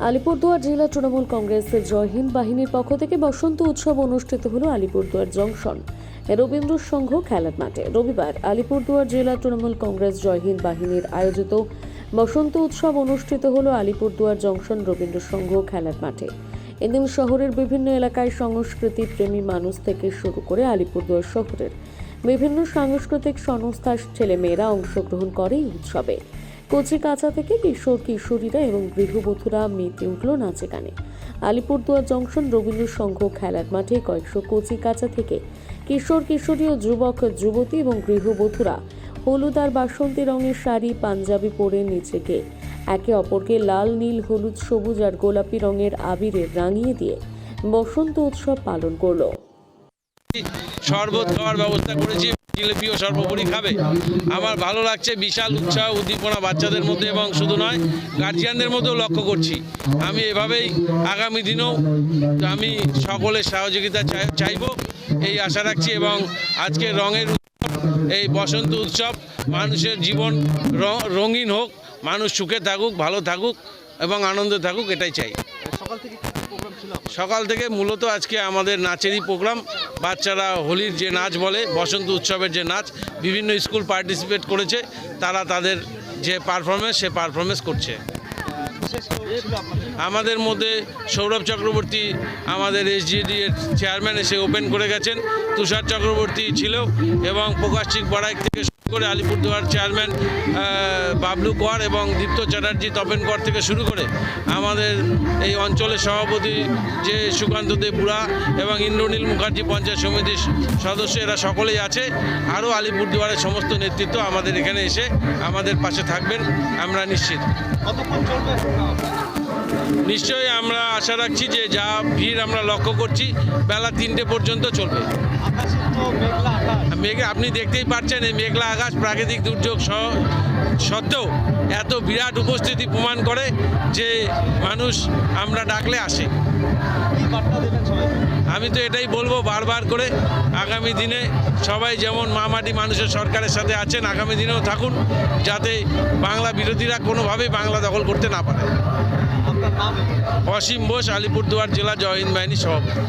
আলিপুরদুয়ার জেলা তৃণমূল কংগ্রেসের জয় হিন্দ বাহিনীর পক্ষ থেকে বসন্ত উৎসব অনুষ্ঠিত হলো আলিপুরদুয়ার জংশন রবীন্দ্র সংঘ খেলার মাঠে। রবিবার আলিপুরদুয়ার জেলা তৃণমূল কংগ্রেস জয় হিন্দ বাহিনীর আয়োজিত বসন্ত উৎসব অনুষ্ঠিত হলো আলিপুরদুয়ার জংশন রবীন্দ্র সংঘ খেলার মাঠে। এদিন শহরের বিভিন্ন এলাকায় সংস্কৃতি প্রেমী মানুষ থেকে শুরু করে আলিপুরদুয়ার শহরের বিভিন্ন সাংস্কৃতিক সংস্থার ছেলেমেয়েরা অংশগ্রহণ করে এই উৎসবে। কচি কাঁচা থেকে কিশোর কিশোরীরা এবং গৃহবধূরা মেতে উঠল নাচে গানে। আলিপুরদুয়ার জংশন রবীন্দ্র সংঘ খেলার মাঠে কয়েকশো কচি কাঁচা থেকে কিশোর কিশোরী ও যুবক যুবতী এবং গৃহবধূরা হলুদ আর বাসন্তী রঙের শাড়ি পাঞ্জাবি পরে নিচে গিয়ে একে অপরকে লাল নীল হলুদ সবুজ আর গোলাপি রঙের আবিরে রাঙিয়ে দিয়ে বসন্ত উৎসব পালন করলো। শরবত খাওয়ার ব্যবস্থা করেছি, জিলিপিও সর্বোপরি খাবে। আমার ভালো লাগছে, বিশাল উৎসাহ উদ্দীপনা বাচ্চাদের মধ্যে এবং শুধু নয় গার্জিয়ানদের মধ্যেও লক্ষ্য করছি। আমি এভাবেই আগামী দিনেও আমি সকলের সহযোগিতা চাইব এই আশা রাখছি। এবং আজকে রঙের উৎসব, এই বসন্ত উৎসব মানুষের জীবন রঙিন হোক, মানুষ সুখে থাকুক, ভালো থাকুক এবং আনন্দে থাকুক, এটাই চাই। সকাল থেকে মূলত আজকে আমাদের নাচেরই প্রোগ্রাম। বাচ্চারা হোলির যে নাচ বলে, বসন্ত উৎসবের যে নাচ, বিভিন্ন স্কুল পার্টিসিপেট করেছে, তারা তাদের যে পারফরমেন্স সে পারফরমেন্স করছে। আমাদের মধ্যে সৌরভ চক্রবর্তী আমাদের এসজিডি এর চেয়ারম্যান এসে ওপেন করে গেছেন, তুষার চক্রবর্তী ছিল এবং প্রকাশিক বড়াই থেকে শুরু করে আলিপুরদুয়ার চেয়ারম্যান বাবলু কর এবং দীপ্ত চ্যাটার্জি তপেনকর থেকে শুরু করে আমাদের এই অঞ্চলের সভাপতি যে সুকান্ত দেব বুড়া এবং ইন্দ্রনীল মুখার্জি পঞ্চায়েত সমিতির সদস্য, এরা সকলেই আছে। আরও আলিপুরদুয়ারের সমস্ত নেতৃত্ব আমাদের এখানে এসে আমাদের পাশে থাকবেন, আমরা নিশ্চিত। নিশ্চয়ই আমরা আশা রাখছি যে যা ভিড় আমরা লক্ষ্য করছি বেলা 3টে পর্যন্ত চলবে। মেঘে আপনি দেখতেই পাচ্ছেন, এই মেঘলা আকাশ প্রাকৃতিক দুর্যোগ সত্ত্বেও এত বিরাট উপস্থিতি প্রমাণ করে যে মানুষ আমরা ডাকলে আসে। আমি তো এটাই বলবো বারবার করে, আগামী দিনে সবাই যেমন মামাটি মানুষের সরকারের সাথে আছেন, আগামী দিনেও থাকুন, যাতে বাংলা বিরোধীরা কোনোভাবেই বাংলা দখল করতে না পারে। অসীম বোস, আলিপুরদুয়ার জেলা জয় হিন্দ বাহিনীর সভাপতি।